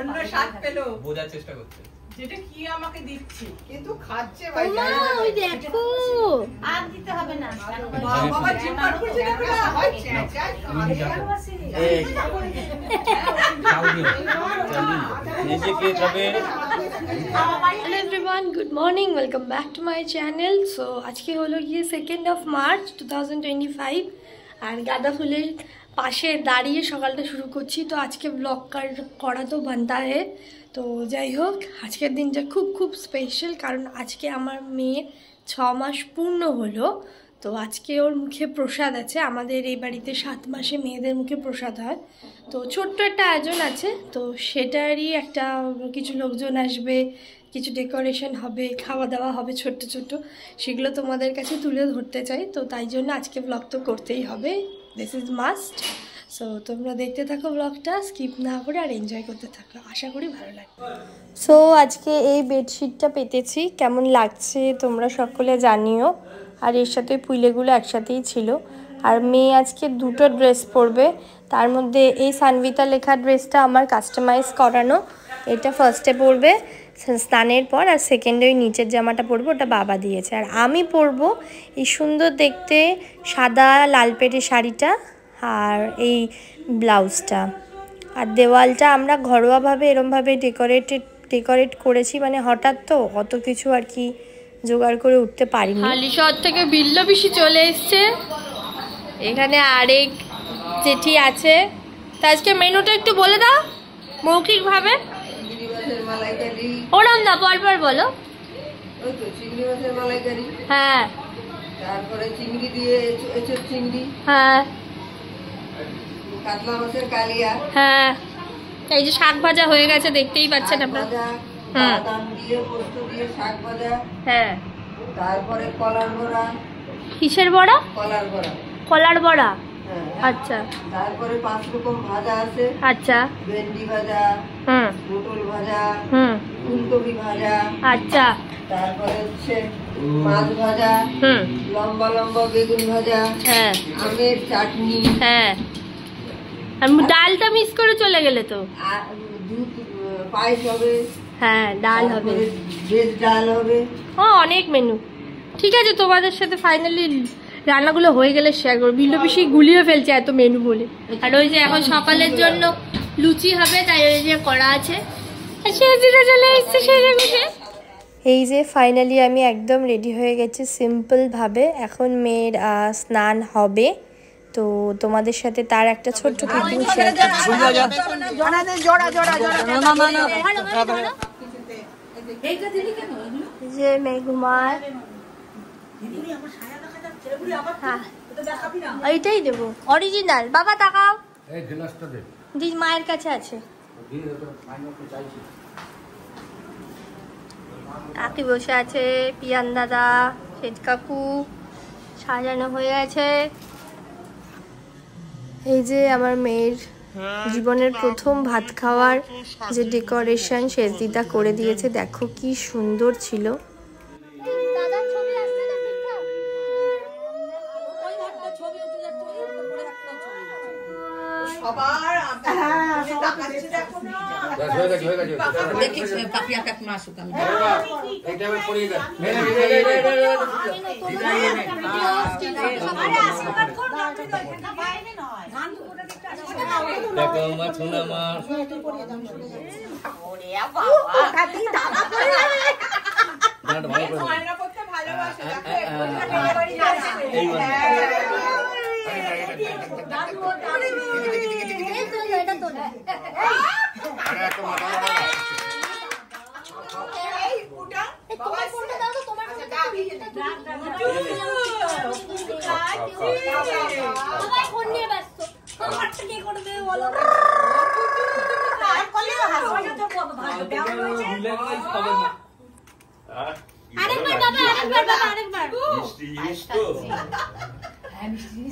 অন্য স্বাদ পেলো বোঝার চেষ্টা করছে যেটা কি আমাকে দিচ্ছি কিন্তু খাচ্ছে ভাই ওই দেখো আর দিতে হবে না বাবা জিম্মার করছে দেখো না হয় চেঁচা এই নিজেকে তবে Hello everyone, good morning, welcome back to my channel. So আজকে হলো গিয়ে 2nd of March 2025 আর গাঁদা ফুলের পাশে দাঁড়িয়ে সকালটা শুরু করছি। তো আজকে ব্লগ করা তো বানতা है। তো যাই হোক আজকের দিনটা খুব স্পেশাল, কারণ আজকে আমার মেয়ের 6 মাস পূর্ণ হলো। তো আজকে ওর মুখে প্রসাদ আছে। আমাদের এই বাড়িতে 7 মাসে মেয়েদের মুখে প্রসাদ হয়। তো ছোট্ট একটা আয়োজন আছে, তো সেটারই একটা কিছু লোকজন আসবে, কিছু ডেকোরেশন হবে, খাওয়া দাওয়া হবে ছোট্ট সেগুলো তোমাদের কাছে তুলে ধরতে চাই। তো তাই জন্য আজকে ব্লগ তো করতেই হবে, দিস ইজ মাস্ট। সো তোমরা দেখতে থাকো ব্লগটা, স্কিপ না করে আর এনজয় করতে থাকো, আশা করি ভালো লাগবে। সো আজকে এই বেডশিটটা পেতেছি, কেমন লাগছে তোমরা সকলে জানিও। আর এর সাথে পুইলেগুলো একসাথেই ছিল। আর মেয়ে আজকে 2টো ড্রেস পরবে, তার মধ্যে এই সানভিতা লেখা ড্রেসটা আমার কাস্টমাইজ করানো, এটা ফার্স্টে পরবে স্নানের পর, আর সেকেন্ডে ওই নিচের জামাটা পরবো, ওটা বাবা দিয়েছে। আর আমি পরবো এই সুন্দর দেখতে সাদা লাল পেটের শাড়িটা আর এই ব্লাউজটা। আর দেওয়ালটা আমরা ঘরোয়াভাবে এরমভাবে ডেকোরেট করেছি, মানে হঠাৎ তো অত কিছু আর কি জোগাড় করে উঠতে পারিনি। হালিশহর থেকে বিল্ল পিসি চলে এসছে, এখানে আরেক জেঠি আছে। তা আজকে মেনুটা একটু বলে দাও মৌখিকভাবে। ওরম না পরপর বলো। ওই তো চিংড়ি মাছের মালাইকারি, হ্যাঁ, তারপরে চিংড়ি দিয়ে এঁচোড় চিংড়ি, হ্যাঁ, কাতলা মাছের কালিয়া, হ্যাঁ, এই যে শাক ভাজা হয়ে গেছে দেখতেই পাচ্ছেন আপনারা। বাদাম দিয়ে পোস্ত দিয়ে শাক ভাজা, হ্যাঁ, তারপরে কলার বড়া। কিসের বড়া? কলার বড়া। কলার বড়া, হ্যাঁ। আচ্ছা। তারপরে 5 রকম ভাজা আছে, আচ্ছা। ভেন্ডি ভাজা, পটল ভাজা, ফুলকপি ভাজা, আচ্ছা। তারপরে হচ্ছে মাছ ভাজা, লম্বা লম্বা বেগুন ভাজা, হ্যাঁ, আমের চাটনি, হ্যাঁ। ডালটা মিস করে চলে গেলে তো। দুধ পায়েস হবে, হ্যাঁ, ডাল হবে, ভেজ ডাল হবে। ও অনেক মেনু। ঠিক আছে, তোমাদের সাথে ফাইনালি রান্নাগুলো হয়ে গেলে শেয়ার করবো। বিল্লো পিসি গুলিয়ে ফেলছে এত মেনু বলে। আর ওই যে এখন সকালের জন্য লুচি হবে, তাই ওই যে করা আছে। চলে এসছে সেজে। এই যে ফাইনালি আমি একদম রেডি হয়ে গেছি সিম্পলভাবে। এখন মেয়ের স্নান হবে, তো তোমাদের সাথে তার একটা ছোট্ট ক্লিপিং শেয়ার করছি। যে মেয়ে ঘুমায়, এইটাই দেবো অরিজিনাল। বাবা তাকাও, মায়ের কাছে আছে। কাকি বসে আছে, পিয়ান দাদা, শেঠ কাকু, সাজানো হয়ে আছে। এই যে আমার মেয়ের জীবনের প্রথম ভাত খাওয়ার যে ডেকোরেশন শেষদিদা করে দিয়েছে, দেখো কি সুন্দর ছিল।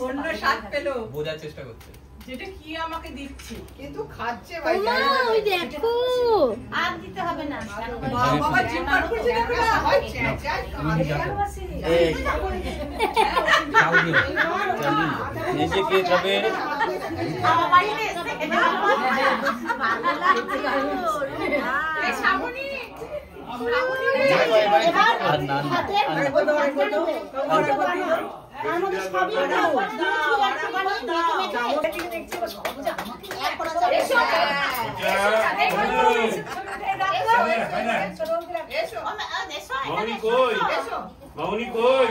অন্য স্বাদ পেলো বোঝার চেষ্টা করছে যেটা কি আমাকে দিচ্ছি কিন্তু খাচ্ছে ভাই। ওই দেখো আর দিতে হবে না বাবা জিম্মার করছে দেখো না হয় চেঁচা নিজেকে তবে মামনি কই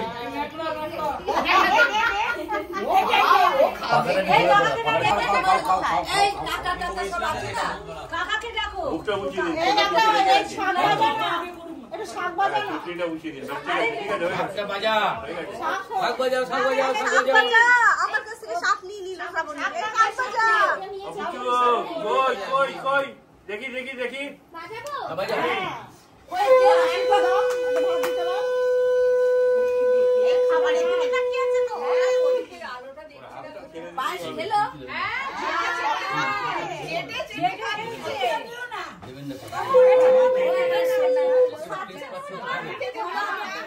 কাকাকে ডাকো মুখটা বুঝিয়ে দিন একটু শাক বাজা না চুটকিটা বুঝিয়ে দিন ঠিক আছে শাকটা বাজা শাক বাজাও শাক বাজাও শাক বাজাও আমার কাছ থেকে শাক নিয়ে নিল শ্রাবণী শাক বাজা কই কই কই দেখি দেখি দেখি বাজাবো বাজা ওই যে ভাত দিতে দাও এই খাবার এখানে কি আছে তো ওদিকে আলোটা দেখছি পাঁচ খেলো হ্যাঁ চেটে খাচ্ছে না দেবেন না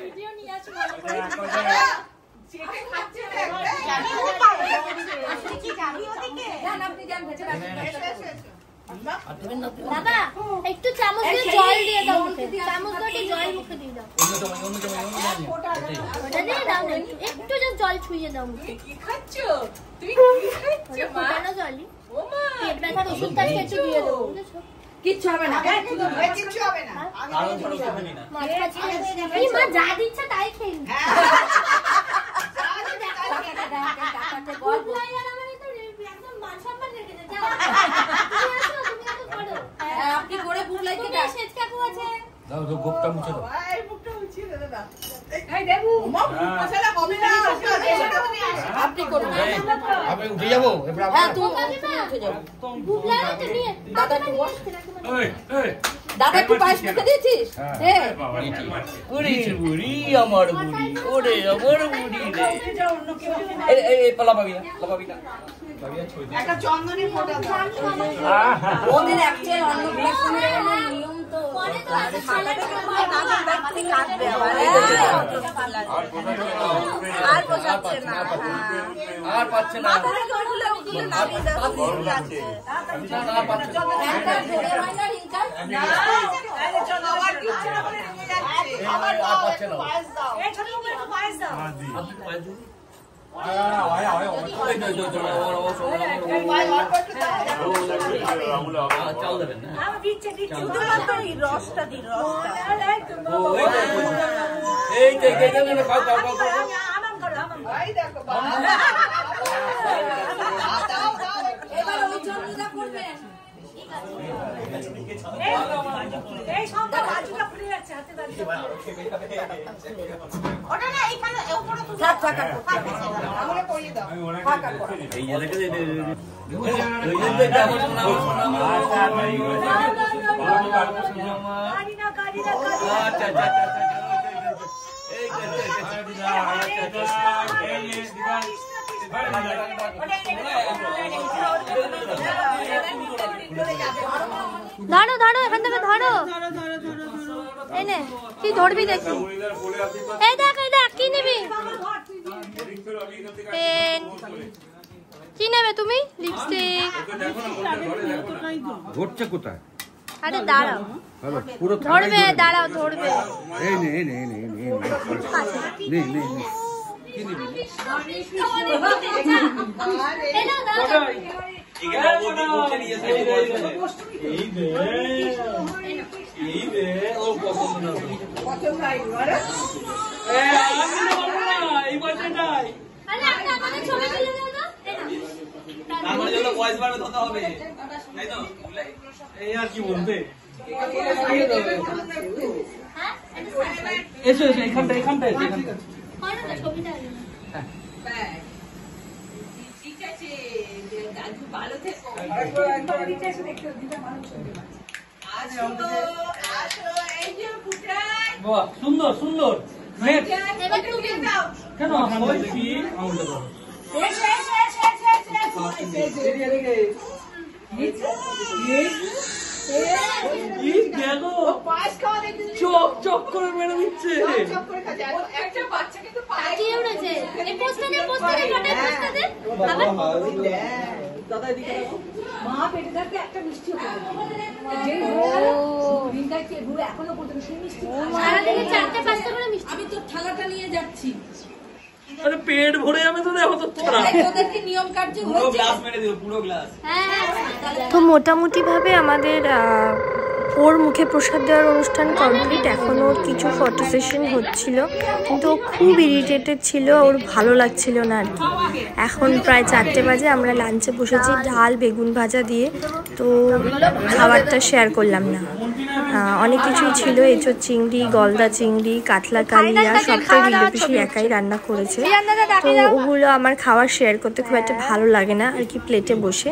ভিডিও নিয়ে আসো চেটে খাচ্ছে আপনি কি জানি ওদিকে জান আপনি জান ভেতরে দাদা একটু চামচ দিয়ে জল দিয়ে দাও মুখে চামচ দিয়ে জল মুখে দিয়ে দাও ওটা দিয়ে দাও না একটু জল ছুঁয়ে দাও মুখে কি খাচ্ছো তুমি কি খাচ্ছো মা কেন জলই ও মা পেট ব্যথার ওষুধটা একটু দিয়ে দাও কিচ্ছু হবে না কিচ্ছু হবে না কারণ ছাড়া খাবেনি না মাছ খাচ্ছি এই মা যা দিচ্ছে তাই খেয়ে নি আপনি করে বুকলাই কি দাও সেচ কাকু আছে দাও তো গোপটা মুছে দাও এই বুকটা উঠিয়ে দে দাদা এই দেবু মশলা কমে না আপনি করুন আমি উঠে যাবো এবার হ্যাঁ তুমি উঠে যাও বুবলাই আছে নিয়ে দাদা একটু বস এই এই দাদা একটু পায়েস মুখে দিয়েছিস হ্যাঁ ওরে বুড়ি আমার বুড়ি ওরে আমার বুড়ি রে এই পালা পাবি না একটা চন্দনের ফোঁটা দাও ওদের অ্যাকচুয়াল অন্নপ্রাশনের নিয়ম তো পরে তো আছে মাথাটাকে পুরো নানা ব্যক্তি কাটবে আবার আর পোষাচ্ছে না আর পাচ্ছে না মাথাটাকে উঠলে উঠলে নামিয়ে দাও ঠিক আছে আর পাচ্ছে না একটা ধরে হয় না রিঙ্কাল না আরে চলো আবার কিচ্ছু না বলে নিয়ে যাচ্ছে আবার দাও একটু পায়েস দাও এই ছোট করে একটু পায়েস দাও আপনি পায়ে দিন চাল দেবেন না শুধুমাত্র এই রসটা দিন রসটা এই খাও খাও খাও এবার ওই চন্দ্রদা করবেন ওটা না এইখানে উপরে তো থাক থাক আমরা করিয়ে দাও এই যে দেখে ওই যে যাবো আচ্ছা আচ্ছা এই ধরো ধরো এখান থেকে ধরো এই নে কি ধরবি দেখি এই দেখ কি নিবি পেন কি নেবে তুমি লিপস্টিক ঘটছে কোথায়? আরে দাঁড়াও হ্যালো পুরো ধরবে দাঁড়াও ধরবে এই নে নে নে নে নে নে নে কি নিবি এই নাও দাঁড়াও আরে আপনি আমাদের ছবি তুলে দাও তো আমার জন্য ভয়েস বাড়বে কথা হবে তাই তো এই আর কি বলতে হ্যাঁ এসো এখানটা ছবিটা ঠিক আছে দাদু ভালো থেকো আসো এই যে পুটাই বাহ সুন্দর সুন্দর এবার তুমি কেন বলছি আমলটা দাও চক চক করে মেরে দিচ্ছে একটা বাচ্চা কিন্তু কি উড়েছে এই পোস্টারে ফটো পোস্টারে আবার মা পেটে থাকতে একটা মিষ্টি এখনো পর্যন্ত সেই মিষ্টি আমি তো থালাটা নিয়ে যাচ্ছি। আরে পেট ভরে যাবে তো দেখো তো তোরা ওদেরকে নিয়ম কার্য পুরো গ্লাস মেরে দিও পুরো গ্লাস। তো মোটামুটিভাবে আমাদের ওর মুখে প্রসাদ দেওয়ার অনুষ্ঠান কমপ্লিট। এখনও কিছু ফটো সেশন হচ্ছিল, কিন্তু ও খুব ইরিটেটেড ছিল, ওর ভালো লাগছিল না আর কি। এখন প্রায় 4টে বাজে, আমরা লাঞ্চে বসেছি ডাল বেগুন ভাজা দিয়ে। তো খাবারটা শেয়ার করলাম না, অনেক কিছুই ছিল, এঁচোড় চিংড়ি, গলদা চিংড়ি, কাতলা কালিয়া, সবটাই বিলেপিসি একাই রান্না করেছে। তো ওগুলো আমার খাবার শেয়ার করতে খুব একটা ভালো লাগে না আর কি প্লেটে বসে,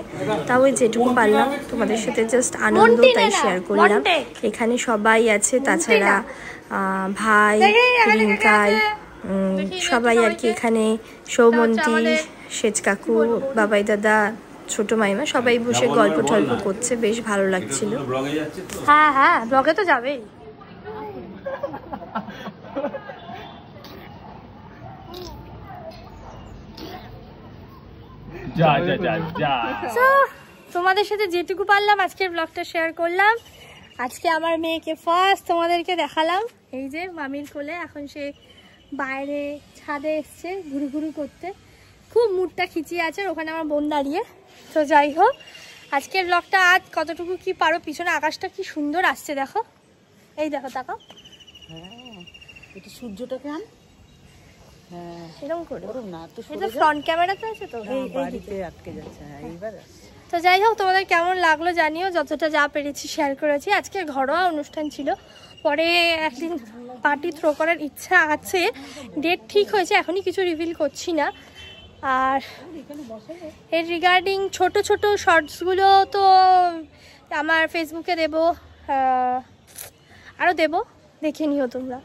তাও ওই যেটুকু পারলাম তোমাদের সাথে জাস্ট আনন্দ তাই শেয়ার করলাম। এখানে সবাই আছে, তাছাড়া ভাই, রিঙ্কাই, সবাই আর কি এখানে, সৌমন্তী, সেচ কাকু, বাবাই দাদা, ছোট মাইমা সবাই বসে গল্প টল্প করছে, বেশ ভালো লাগছিল। হ্যাঁ হ্যাঁ, ব্লগে তো যাবেই। তোমাদের সাথে যেটুকু পারলাম আজকের ব্লগটা শেয়ার করলাম। আজকে আমার মেয়েকে ফার্স্ট তোমাদেরকে দেখালাম, এই যে মামির কোলে। এখন সে বাইরে ছাদে এসছে ঘুরু ঘুরু করতে, খুব মুডটা খিচিয়ে আছে, ওখানে আমার বোন দাঁড়িয়ে। তো যাই হোক, আজকের ব্লগটা আজ কতটুকু কি পারো, পিছনে আকাশটা কি সুন্দর আসছে দেখো, এই দেখো তাকাও। হ্যাঁ, এটা সূর্যটাকে আন। হ্যাঁ, এরকম করে না তো এটা ফ্রন্ট ক্যামেরাতে আছে তো, এই বাড়িতে আটকে যাচ্ছে। হ্যাঁ, এইবার তো যাই হোক, তোমাদের কেমন লাগলো জানিও, যতটা যা পেরেছি শেয়ার করেছি। আজকে ঘরোয়া অনুষ্ঠান ছিল, পরে একদিন পার্টি থ্রো করার ইচ্ছা আছে, ডেট ঠিক হয়েছে, এখনই কিছু রিভিল করছি না। আর এর রিগার্ডিং ছোট ছোট শর্টসগুলো তো আমার ফেসবুকে দেবো, আরও দেবো, দেখে নিও তোমরা।